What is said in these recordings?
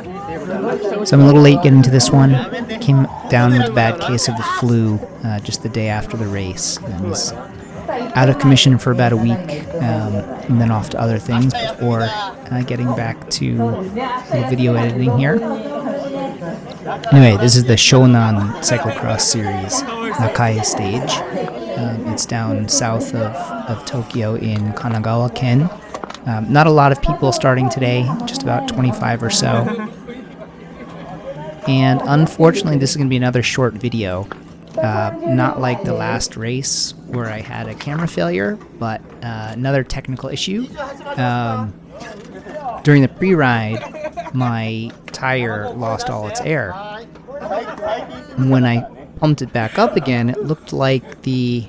So I'm a little late getting to this one. Came down with a bad case of the flu just the day after the race. And was out of commission for about a week, and then off to other things before getting back to little video editing here. Anyway, this is the Shonan Cyclocross Series Nakai stage. It's down south of Tokyo in Kanagawa Ken. Not a lot of people starting today, just about 25 or so. And unfortunately, this is going to be another short video. Not like the last race where I had a camera failure, but another technical issue. During the pre-ride, my tire lost all its air. When I pumped it back up again, it looked like the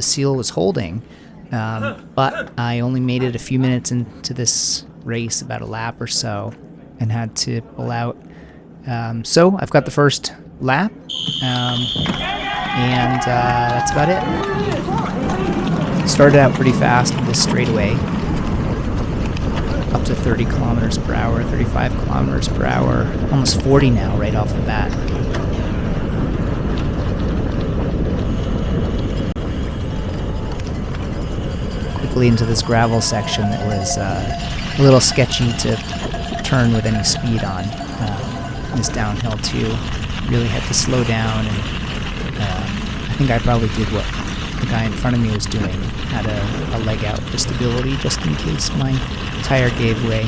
seal was holding. But I only made it a few minutes into this race, about a lap or so, and had to pull out. So I've got the first lap, and that's about it. Started out pretty fast with this straightaway, up to 30 kilometers per hour, 35 kilometers per hour, almost 40 now right off the bat. Quickly into this gravel section that was a little sketchy to turn with any speed on. This downhill too. Really had to slow down, and I think I probably did what the guy in front of me was doing. Had a leg out for stability just in case my tire gave way.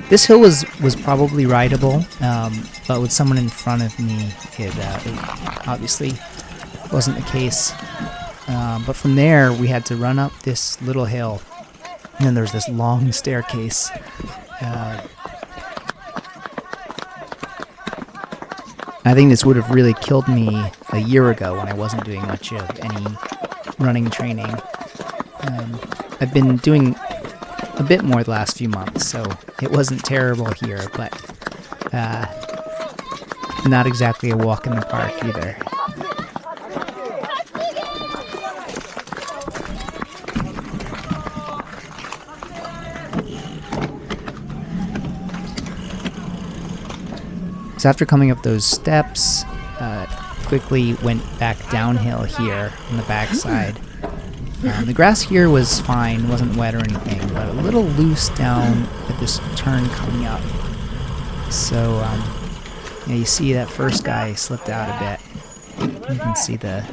This hill was probably rideable, but with someone in front of me, it obviously wasn't the case. But from there, we had to run up this little hill, and then there's this long staircase. I think this would have really killed me a year ago when I wasn't doing much of any running training. I've been doing a bit more the last few months, so it wasn't terrible here, but not exactly a walk in the park either. So after coming up those steps, quickly went back downhill here on the backside. The grass here was fine, wasn't wet or anything, but a little loose down at this turn coming up. So yeah, you see that first guy slipped out a bit. You can see the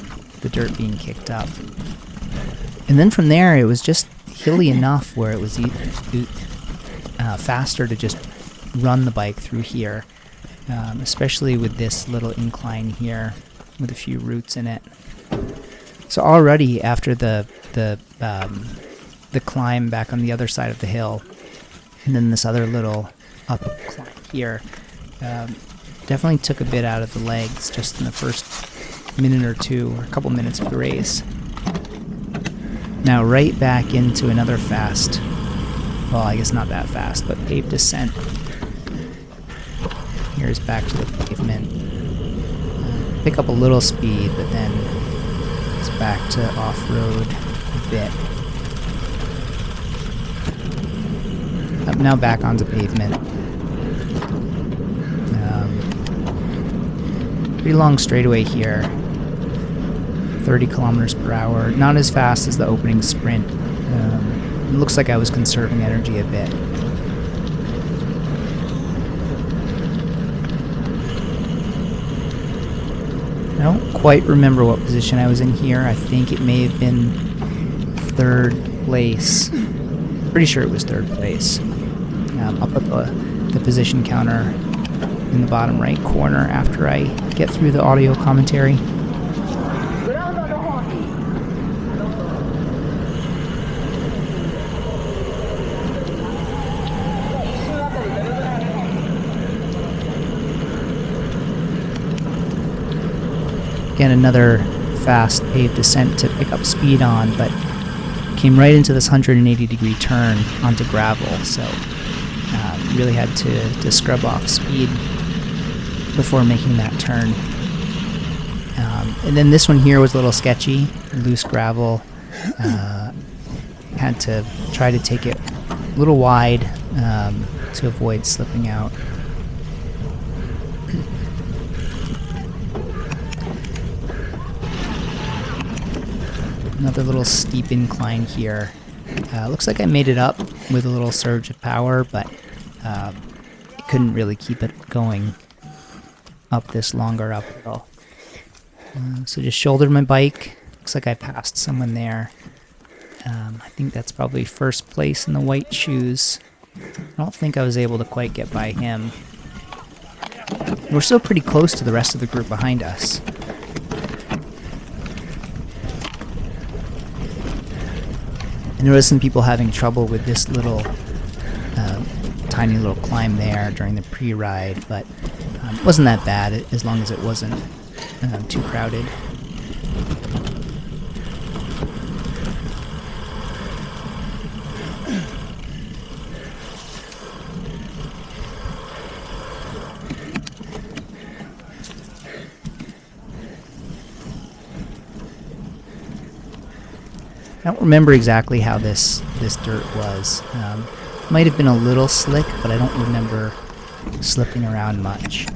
dirt being kicked up. And then from there, it was just hilly enough where it was faster to just run the bike through here. Especially with this little incline here with a few roots in it. So already after the climb back on the other side of the hill, and then this other little up climb here, definitely took a bit out of the legs just in the first minute or two, or a couple minutes of the race. Now right back into another fast, well, I guess not that fast, but paved descent. Here's back to the pavement. Pick up a little speed, but then it's back to off-road a bit. Up now back onto pavement. Pretty long straightaway here. 30 kilometers per hour. Not as fast as the opening sprint. It looks like I was conserving energy a bit. I don't quite remember what position I was in here. I think it may have been third place. Pretty sure it was third place. Up at the position counter in the bottom right corner after I get through the audio commentary. Again, another fast paved descent to pick up speed on, but came right into this 180-degree turn onto gravel, so really had to scrub off speed before making that turn. And then this one here was a little sketchy, loose gravel. Had to try to take it a little wide to avoid slipping out. Another little steep incline here. Looks like I made it up with a little surge of power, but it couldn't really keep it going up this longer uphill. So just shouldered my bike. Looks like I passed someone there. I think that's probably first place in the white shoes. I don't think I was able to quite get by him. We're still pretty close to the rest of the group behind us. And there was some people having trouble with this little tiny little climb there during the pre-ride, but it wasn't that bad as long as it wasn't too crowded. I don't remember exactly how this dirt was. Might have been a little slick, but I don't remember slipping around much.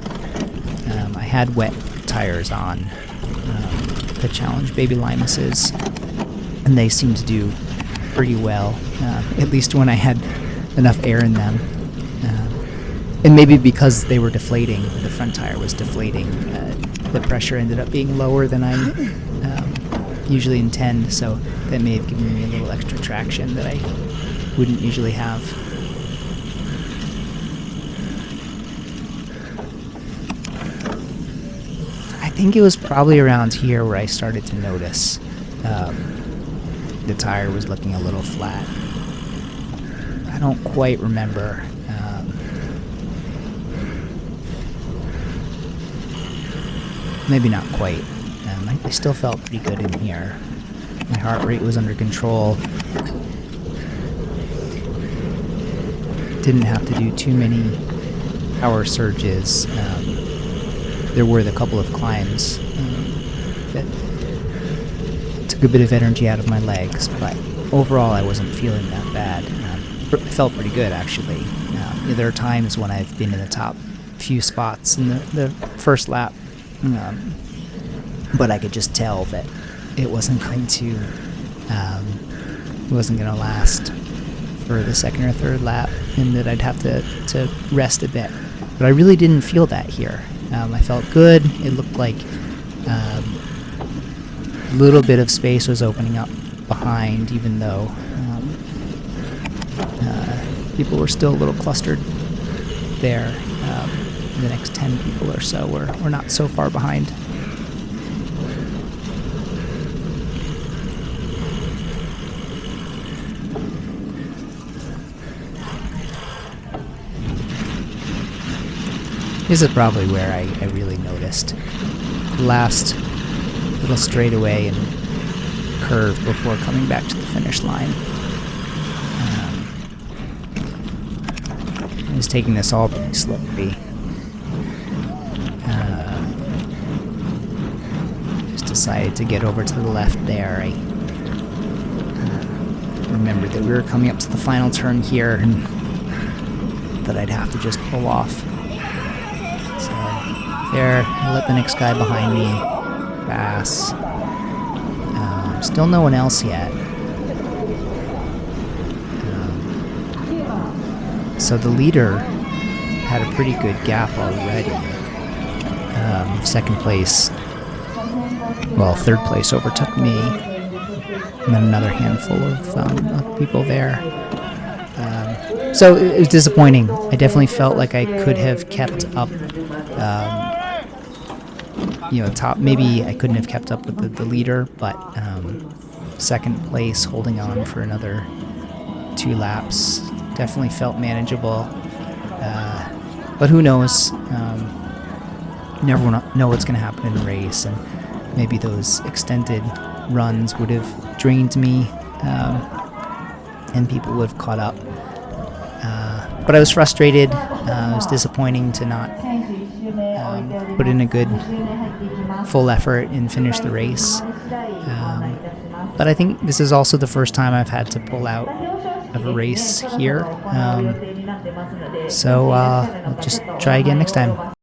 I had wet tires on, the Challenge Baby Limuses, and they seemed to do pretty well, at least when I had enough air in them. And maybe because they were deflating, the front tire was deflating, the pressure ended up being lower than I usually intend, so that may have given me a little extra traction that I wouldn't usually have. I think it was probably around here where I started to notice the tire was looking a little flat. I don't quite remember. Maybe not quite. I still felt pretty good in here. My heart rate was under control. Didn't have to do too many power surges. There were the couple of climbs that took a bit of energy out of my legs, but overall I wasn't feeling that bad. It felt pretty good, actually. There are times when I've been in the top few spots in the first lap, but I could just tell that it wasn't going to last for the second or third lap, and that I'd have to rest a bit. But I really didn't feel that here. I felt good. It looked like a little bit of space was opening up behind, even though people were still a little clustered there. The next 10 people or so were not so far behind. This is probably where I really noticed. The last little straightaway and curve before coming back to the finish line. I was taking this all pretty slowly. Just decided to get over to the left there. I remembered that we were coming up to the final turn here and that I'd have to just pull off. There, I let the next guy behind me pass. Still no one else yet. So the leader had a pretty good gap already. Second place, well, third place overtook me, and then another handful of people there. So it was disappointing. I definitely felt like I could have kept up. Top. Maybe I couldn't have kept up with the leader, but second place, holding on for another 2 laps, definitely felt manageable. But who knows? You never know what's going to happen in a race, and maybe those extended runs would have drained me, and people would have caught up. But I was frustrated. It was disappointing to not put in a good full effort and finish the race. But I think this is also the first time I've had to pull out of a race here. So we'll just try again next time.